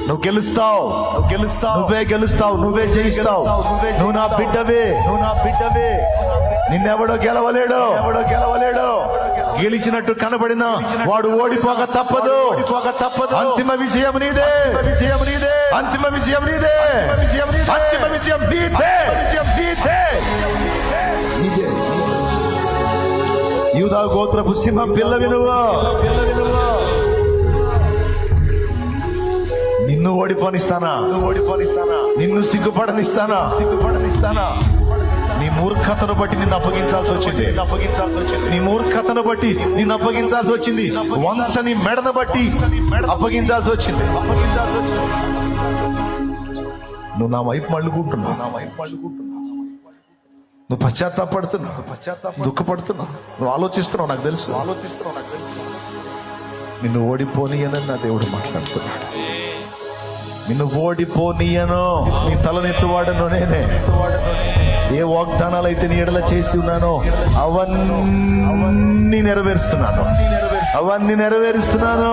నువ్వు గెలుస్తావు, నువ్వే గెలుస్తావు, నువ్వే జయిస్తావు. నువ్వు నా బిడ్డవే, నిన్నెవడో గెలవలేడు. గెలిచినట్టు కనబడిన వాడు ఓడిపోక తప్పదు. అంతిమ విజయం నీదే, అంతిమ విజయం నీదే, అంతిమ విజయం నీదే. యూదా గోత్రపు సింహం పిల్ల వినువా, నిన్ను ఓడిపోనిస్తానా, నిన్ను సిగ్గుపడనిస్తానా? నీ మూర్ఖతను బట్టి నిన్ను అప్పగించాల్సి వచ్చింది, నీ మూర్ఖతను బట్టి నిన్ను అప్పగించాల్సి వచ్చింది, వంశని మెడను బట్టి అప్పగించాల్సి వచ్చింది. నువ్వు నా వైపు మళ్ళుకుంటున్నావు, నువ్వు పశ్చాత్తాపడుతున్నావు, దుఃఖపడుతున్నావు, నువ్వు ఆలోచిస్తున్నావు. నాకు తెలుసు. నిన్ను ఓడిపోనీయనని నా దేవుడు మాట్లాడుతున్నాడు. నిన్ను ఓడిపోనీయను, నీ తలనెత్తువాడను నేనే. ఏ వాగ్దానాలు అయితే నీ ఎడల చేసి ఉన్నానో అవన్నీ నెరవేరుస్తున్నాను, అవన్నీ నెరవేరుస్తున్నాను.